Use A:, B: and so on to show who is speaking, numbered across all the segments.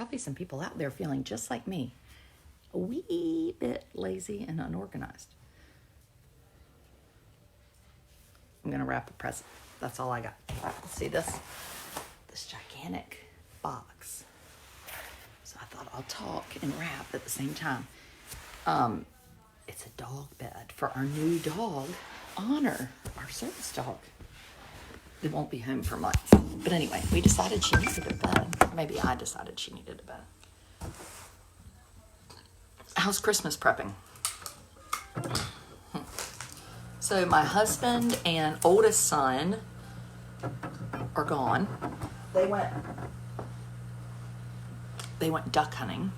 A: probably some people out there feeling just like me, a wee bit lazy and unorganized. I'm going to wrap a present. That's all I got. See this gigantic box. So I thought I'll talk and wrap at the same time. It's a dog bed for our new dog, Honor, our service dog. It won't be home for months. But anyway, we decided she needed a bed. Maybe I decided she needed a bed. How's Christmas prepping? So my husband and oldest son are gone. They went duck hunting.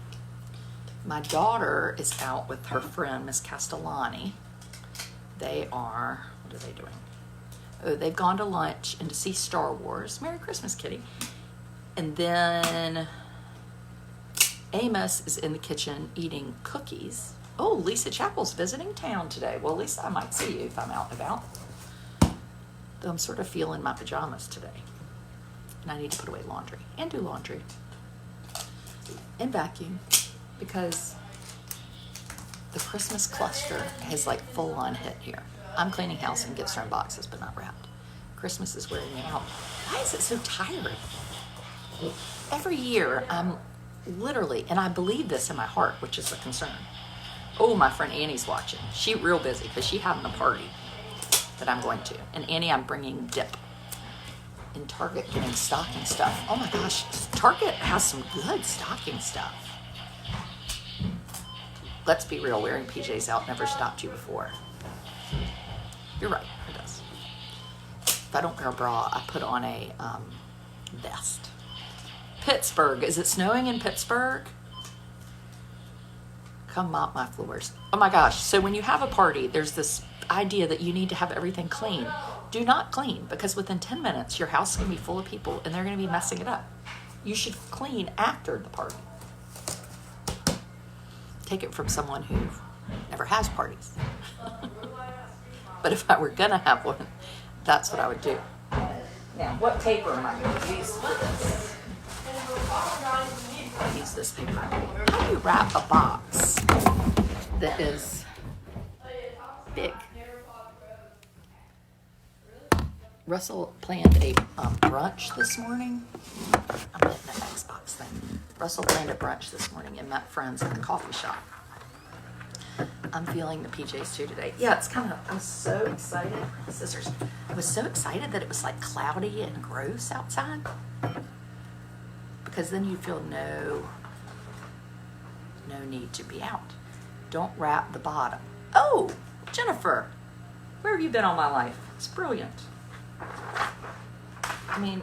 A: My daughter is out with her friend, Miss Castellani. What are they doing? Oh, they've gone to lunch and to see Star Wars. Merry Christmas, kitty. And then Amos is in the kitchen eating cookies. Oh, Lisa Chapel's visiting town today. Well, Lisa, I might see you if I'm out and about. Though I'm sort of feeling my pajamas today. And I need to put away laundry and do laundry. And vacuum. Because the Christmas cluster has like full on hit here. I'm cleaning house and gifts are in boxes, but not wrapped. Christmas is wearing me out. Why is it so tiring? Every year, I'm literally, and I believe this in my heart, which is a concern. Oh, my friend Annie's watching. She's real busy because she's having a party that I'm going to. And Annie, I'm bringing dip. In Target, getting stocking stuff. Oh my gosh, Target has some good stocking stuff. Let's be real, wearing PJs out never stopped you before. You're right, it does. If I don't wear a bra, I put on a vest. Pittsburgh, is it snowing in Pittsburgh? Come mop my floors. Oh my gosh, so when you have a party, there's this idea that you need to have everything clean. Do not clean, because within 10 minutes, your house is going to be full of people and they're going to be messing it up. You should clean after the party. Take it from someone who never has parties. But if I were going to have one, that's what I would do. Now, what paper am I going to use for this? I'll use this paper. How do you wrap a box that is big? Russell planned a brunch this morning. I'm getting an Xbox thing. Russell planned a brunch this morning and met friends at the coffee shop. I'm feeling the PJs too today. Yeah, it's kind of, I'm so excited. Scissors. I was so excited that it was like cloudy and gross outside. Because then you feel no need to be out. Don't wrap the bottom. Oh, Jennifer, where have you been all my life? It's brilliant. I mean,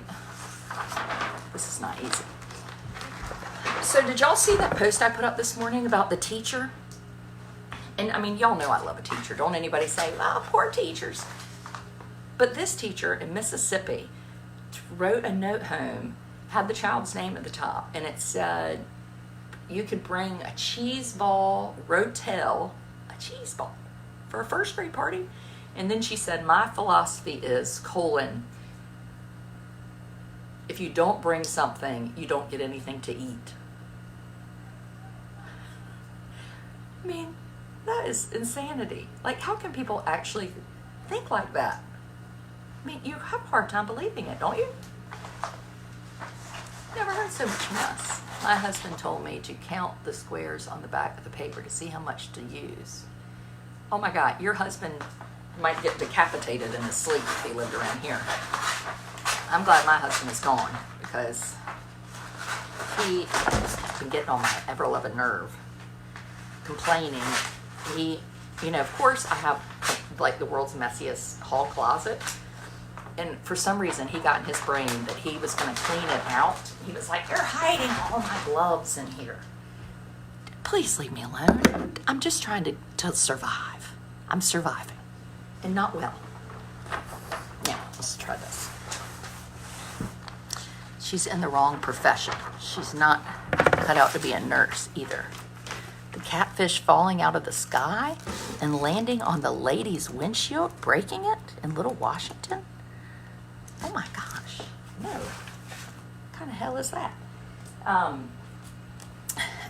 A: this is not easy. So did y'all see that post I put up this morning about the teacher? And I mean, y'all know I love a teacher. Don't anybody say, oh, poor teachers. But this teacher in Mississippi wrote a note home, had the child's name at the top, and it said, you could bring a cheese ball rotel, a cheese ball, for a first grade party. And then she said, my philosophy is, if you don't bring something, you don't get anything to eat. I mean, that is insanity. Like, how can people actually think like that? I mean, you have a hard time believing it, don't you? Never heard so much mess. My husband told me to count the squares on the back of the paper to see how much to use. Oh my God, your husband might get decapitated in his sleep if he lived around here. I'm glad my husband is gone, because he has been getting on my ever-loving nerve, complaining. Of course I have like the world's messiest hall closet. And for some reason, he got in his brain that he was going to clean it out. He was like, you're hiding all my gloves in here. Please leave me alone. I'm just trying to survive. I'm surviving. And not well. Now, let's try this. She's in the wrong profession. She's not cut out to be a nurse either. The catfish falling out of the sky and landing on the lady's windshield, breaking it in Little Washington? Oh my gosh, no. What kind of hell is that?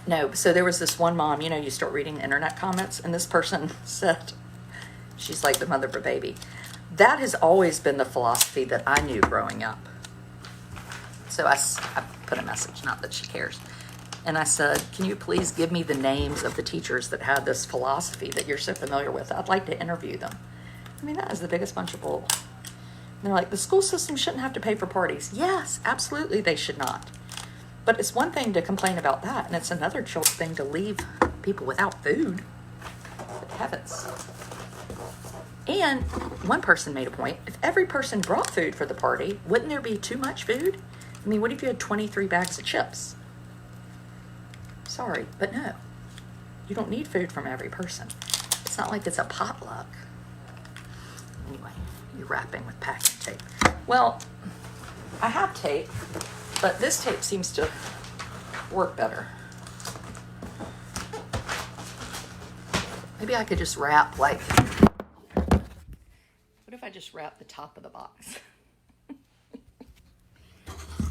A: No, so there was this one mom, you start reading the internet comments, and this person said, she's like the mother of a baby. That has always been the philosophy that I knew growing up. So I put a message, not that she cares. And I said, can you please give me the names of the teachers that had this philosophy that you're so familiar with? I'd like to interview them. I mean, that is the biggest bunch of bull. They're like, the school system shouldn't have to pay for parties. Yes, absolutely they should not. But it's one thing to complain about that, and it's another thing to leave people without food. Good heavens. And one person made a point. If every person brought food for the party, wouldn't there be too much food? I mean, what if you had 23 bags of chips? Sorry, but no. You don't need food from every person. It's not like it's a potluck. Anyway, you're wrapping with packing tape. Well, I have tape, but this tape seems to work better. Maybe I could just wrap like, what if I just wrap the top of the box?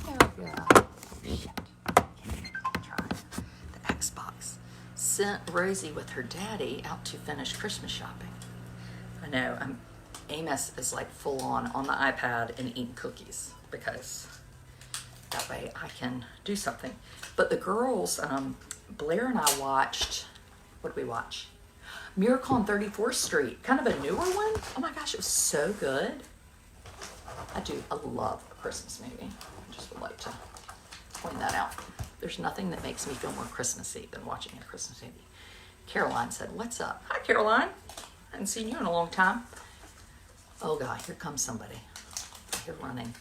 A: Oh, yeah. Shit. Try. The Xbox sent Rosie with her daddy out to finish Christmas shopping. I know, Amos is like full on the iPad and eating cookies because that way I can do something. But the girls, Blair and I watched, what did we watch? Miracle on 34th Street, kind of a newer one. Oh my gosh, it was so good. I love a Christmas movie. I just would like to point that out. There's nothing that makes me feel more Christmassy than watching a Christmas movie. Caroline said, what's up? Hi, Caroline. I haven't seen you in a long time. Oh God, here comes somebody. You're running.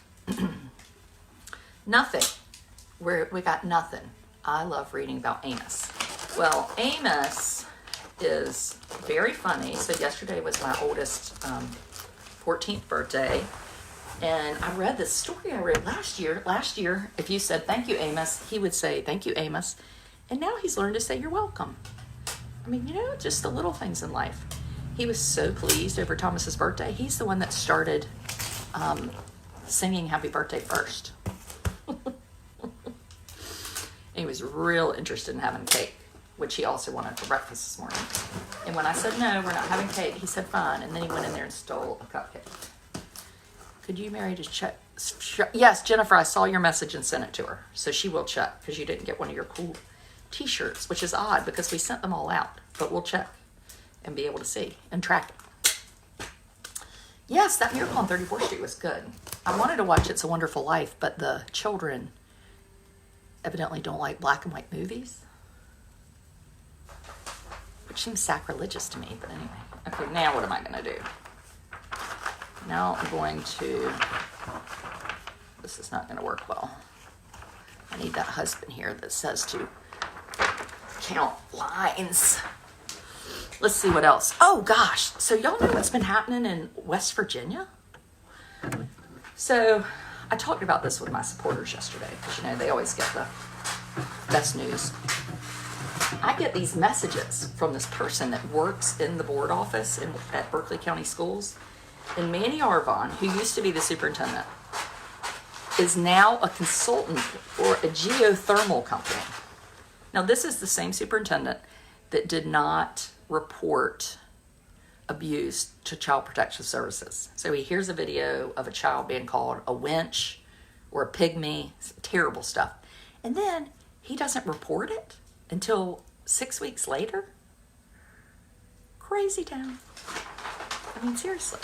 A: Nothing. We got nothing. I love reading about Amos. Well, Amos is very funny. So yesterday was my oldest 14th birthday. And I read this story I read last year. Last year, if you said, thank you, Amos, he would say, thank you, Amos. And now he's learned to say, you're welcome. I mean, just the little things in life. He was so pleased over Thomas's birthday. He's the one that started singing happy birthday first. He was real interested in having cake, which he also wanted for breakfast this morning. And when I said, no, we're not having cake, he said, fine. And then he went in there and stole a cupcake. Could you marry to check? Yes, Jennifer, I saw your message and sent it to her. So she will check because you didn't get one of your cool t-shirts, which is odd because we sent them all out. But we'll check and be able to see and track it. Yes, that Miracle on 34th Street was good. I wanted to watch It's a Wonderful Life, but the children evidently don't like black and white movies, which seems sacrilegious to me, but anyway. Okay, now what am I going to do? Now I'm going to, this is not going to work well. I need that husband here that says to count lines. Let's see what else. Oh gosh, so y'all know what's been happening in West Virginia? So I talked about this with my supporters yesterday because they always get the best news. I get these messages from this person that works in the board office at Berkeley County Schools. And Manny Arvon, who used to be the superintendent, is now a consultant for a geothermal company. Now, this is the same superintendent that did not report abuse to Child Protective Services. So he hears a video of a child being called a wench or a pygmy, terrible stuff. And then he doesn't report it until 6 weeks later. Crazy town. I mean, seriously,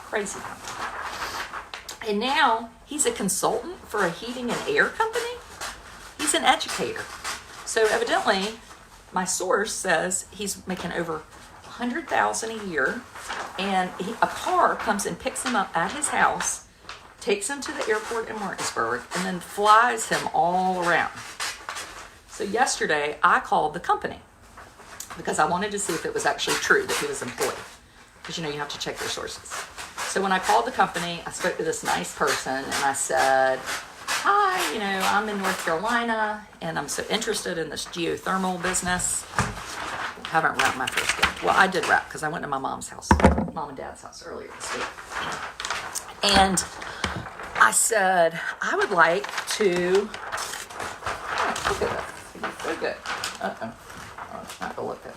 A: crazy town. And now he's a consultant for a heating and air company. He's an educator. So evidently, my source says he's making over $100,000 a year, and a car comes and picks him up at his house, takes him to the airport in Martinsburg, and then flies him all around. So yesterday, I called the company because I wanted to see if it was actually true that he was employed. Because, you have to check your sources. So when I called the company, I spoke to this nice person, and I said, hi, I'm in North Carolina, and I'm so interested in this geothermal business. I haven't wrapped my first gift. Well, I did wrap because I went to my mom and dad's house earlier this week. And I said, I would like to, look at that, so good. Oh, it's not gonna look good.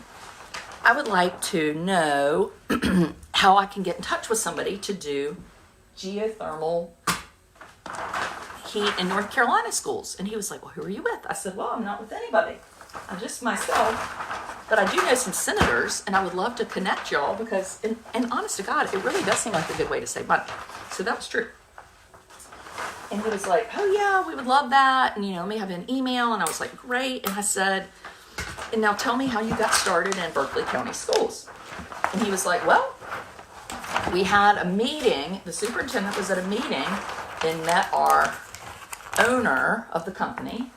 A: I would like to know how I can get in touch with somebody to do geothermal heat in North Carolina schools. And he was like, well, who are you with? I said, well, I'm not with anybody. I'm just myself. But I do know some senators, and I would love to connect y'all because, and honest to God, it really does seem like a good way to save money. So that was true. And he was like, oh yeah, we would love that. And, let me have an email. And I was like, great. And I said, and now tell me how you got started in Berkeley County Schools. And he was like, well, we had a meeting. The superintendent was at a meeting and met our owner of the company.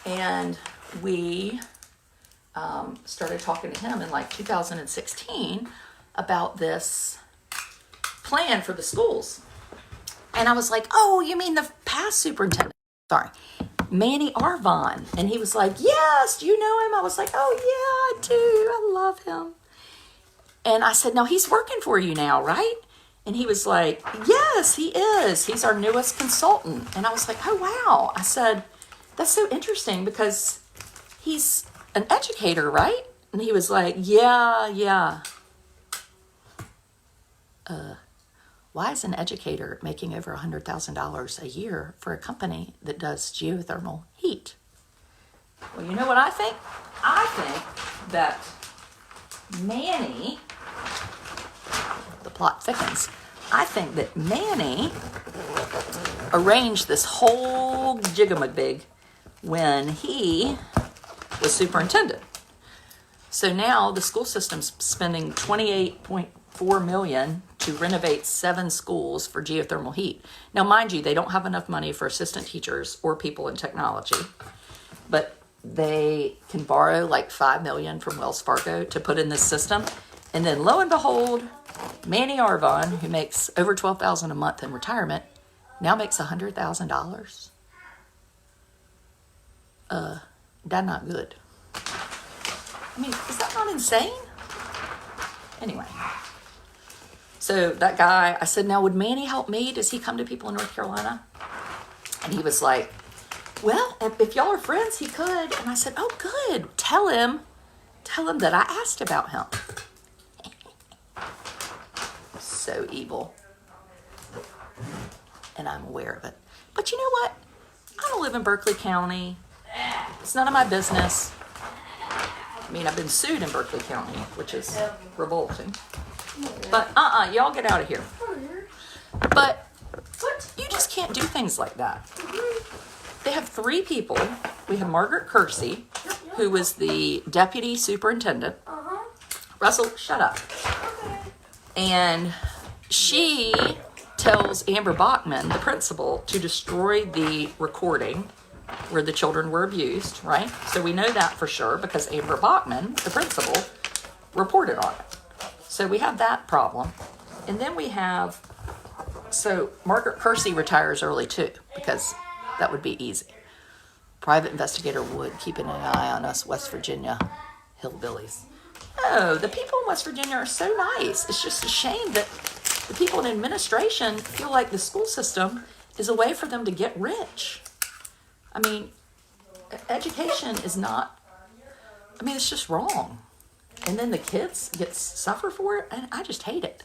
A: And we started talking to him in like 2016 about this plan for the schools. And I was like, oh, you mean the past superintendent? Sorry, Manny Arvon. And he was like, yes, do you know him? I was like, oh, yeah, I do. I love him. And I said, no, he's working for you now, right? And he was like, yes, he is. He's our newest consultant. And I was like, oh, wow. I said, that's so interesting because he's an educator, right? And he was like, yeah. Why is an educator making over $100,000 a year for a company that does geothermal heat? Well, you know what I think? I think that Manny, the plot thickens, I think that Manny arranged this whole jigamabig when he was superintendent. So now the school system's spending $28.4 million to renovate 7 schools for geothermal heat. Now, mind you, they don't have enough money for assistant teachers or people in technology, but they can borrow like $5 million from Wells Fargo to put in this system. And then lo and behold, Manny Arvon, who makes over $12,000 a month in retirement, now makes $100,000. That's not good. I mean, is that not insane? Anyway. So that guy, I said, now would Manny help me? Does he come to people in North Carolina? And he was like, well, if y'all are friends, he could. And I said, oh, good. Tell him that I asked about him. So evil. And I'm aware of it. But you know what? I don't live in Berkeley County. It's none of my business. I mean, I've been sued in Berkeley County, which is revolting. But y'all get out of here. But you just can't do things like that. They have 3 people. We have Margaret Kersey, who was the deputy superintendent. Russell, shut up. And she tells Amber Bachman, the principal, to destroy the recording where the children were abused, right? So we know that for sure because Amber Bachman, the principal, reported on it. So we have that problem. And then we have, so Margaret Kersey retires early too, because that would be easy. Private investigator Wood keeping an eye on us West Virginia hillbillies. No, the people in West Virginia are so nice. It's just a shame that the people in administration feel like the school system is a way for them to get rich. I mean, education is not, it's just wrong. And then the kids suffer for it, and I just hate it.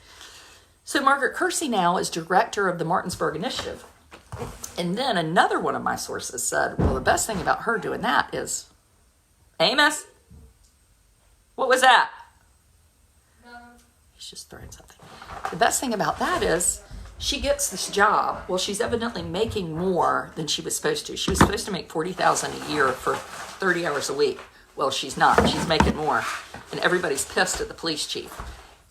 A: So Margaret Kersey now is director of the Martinsburg Initiative. And then another one of my sources said, well, the best thing about her doing that is, Amos, what was that? No. He's just throwing something. The best thing about that is she gets this job. Well, she's evidently making more than she was supposed to. She was supposed to make $40,000 a year for 30 hours a week. Well, she's not. She's making more. And everybody's pissed at the police chief.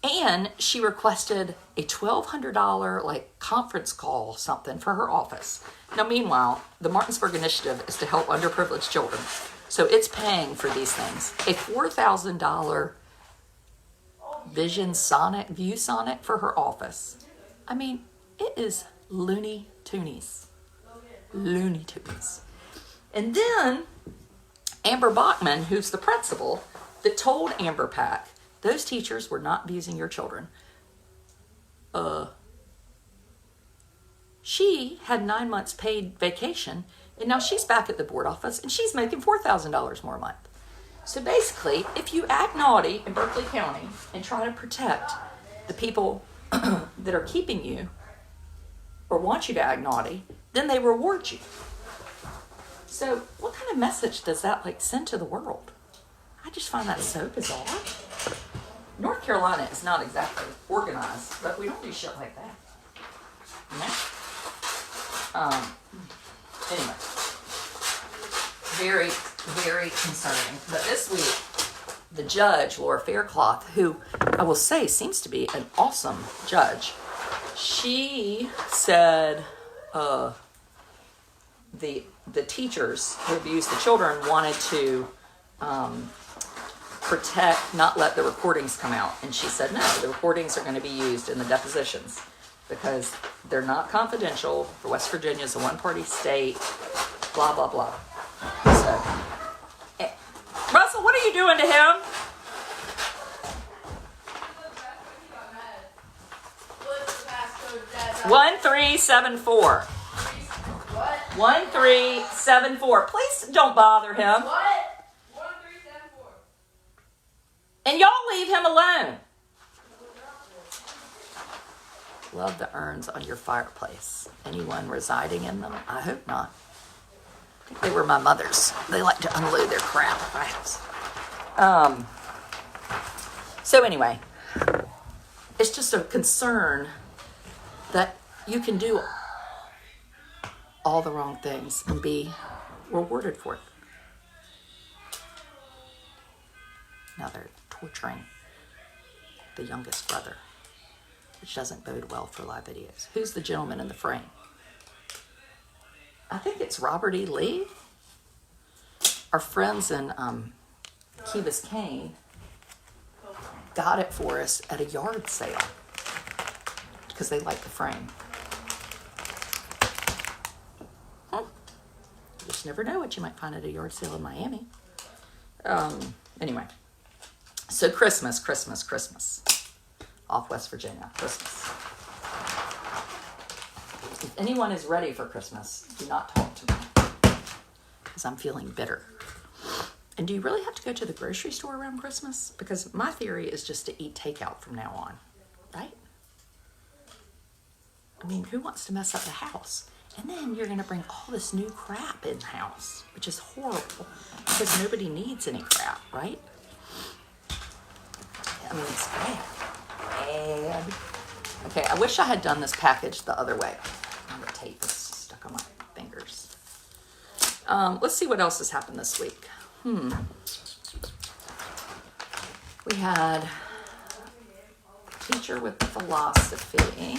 A: And she requested a $1,200 conference call something for her office. Now, meanwhile, the Martinsburg Initiative is to help underprivileged children. So it's paying for these things. A $4,000 ViewSonic for her office. It is Looney Toonies. Looney Toonies. And then Amber Bachman, who's the principal, that told Amber Pack, those teachers were not abusing your children. She had 9 months paid vacation, and now she's back at the board office, and she's making $4,000 more a month. So basically, if you act naughty in Berkeley County and try to protect the people that are keeping you or want you to act naughty, then they reward you. So what kind of message does that like send to the world? I just find that so bizarre. North Carolina is not exactly organized, but we don't do shit like that. You know? Anyway. Very, very concerning. But this week, the judge, Laura Faircloth, who I will say seems to be an awesome judge, she said the teachers who abused the children wanted to protect, not let the recordings come out. And she said, no, the recordings are going to be used in the depositions because they're not confidential. West Virginia is a one-party state, blah, blah, blah. So, Russell, what are you doing to him?
B: What?
A: 1374.
B: What?
A: 1374. Please don't bother him.
B: What? 1374.
A: And y'all leave him alone. Love the urns on your fireplace. Anyone residing in them? I hope not. I think they were my mother's. They like to unload their crap at my house. So anyway, it's just a concern that you can do all the wrong things and be rewarded for it. Now they're torturing the youngest brother, which doesn't bode well for live videos. Who's the gentleman in the frame? I think it's Robert E. Lee. Our friends in Key Biscayne got it for us at a yard sale because they like the frame. You just never know what you might find at a yard sale in Miami. Anyway, so Christmas. Off West Virginia, Christmas. If anyone is ready for Christmas, do not talk to me because I'm feeling bitter. And do you really have to go to the grocery store around Christmas? Because my theory is just to eat takeout from now on, right? I mean, who wants to mess up the house? And then you're going to bring all this new crap in the house, which is horrible because nobody needs any crap, right? I mean, it's bad. Okay, I wish I had done this package the other way. The tape is stuck on my fingers. Let's see what else has happened this week. We had teacher with philosophy.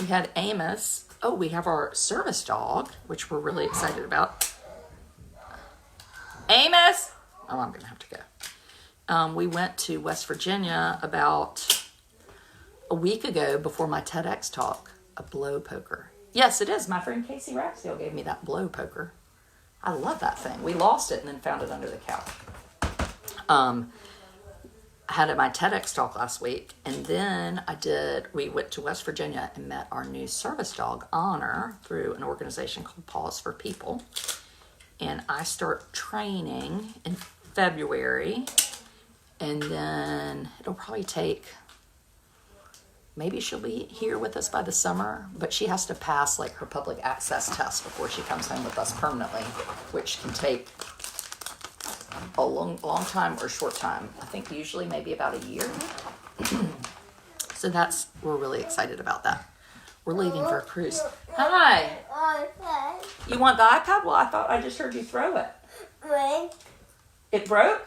A: We had Amos. Oh, we have our service dog, which we're really excited about. Amos! Oh, I'm going to have to go. We went to West Virginia about a week ago before my TEDx talk, a blow poker. Yes, it is. My friend Casey Ragsdale gave me that blow poker. I love that thing. We lost it and then found it under the couch. I had my TEDx talk last week, and then we went to West Virginia and met our new service dog, Honor, through an organization called Paws for People. And I start training in February, and then it'll probably take, maybe she'll be here with us by the summer, but she has to pass like her public access test before she comes home with us permanently, which can take a long time or short time. I think usually maybe about a year. So we're really excited about that. We're leaving for a cruise. Hi. You want the iPad? Well, I thought I just heard you throw it. It broke?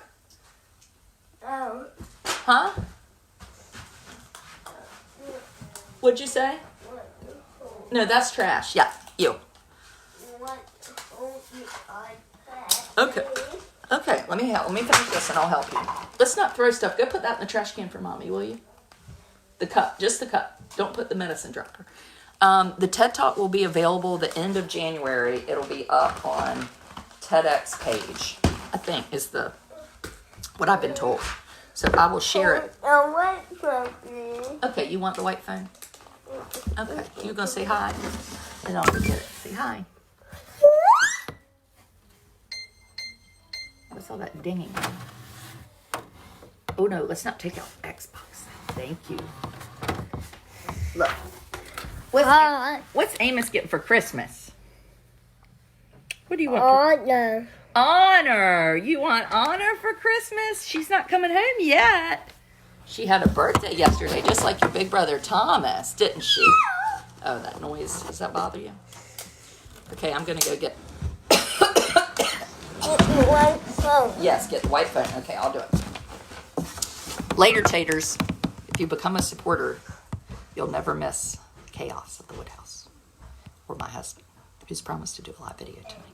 A: Huh? What'd you say? No, that's trash. Yeah, you. Okay, let me finish this and I'll help you. Let's not throw stuff. Go put that in the trash can for Mommy, will you? The cup, just the cup. Don't put the medicine dropper. The TED Talk will be available the end of January. It'll be up on TEDx page, I think, is what I've been told. So I will share it. Okay, you want the white phone? Okay, you gonna say hi? And I'll forget it. Say hi. What's all that dinging? Oh no, let's not take out Xbox. Thank you. Look. What's Amos getting for Christmas? What do you want for
C: Honor.
A: Honor? You want Honor for Christmas? She's not coming home yet. She had a birthday yesterday, just like your big brother Thomas, didn't she? Oh, that noise. Does that bother you? Okay, I'm going to go get...
C: One phone.
A: Yes, get the white phone. Okay, I'll do it. Later, taters. If you become a supporter, you'll never miss chaos at the Woodhouse. Or my husband, who's promised to do a live video tonight.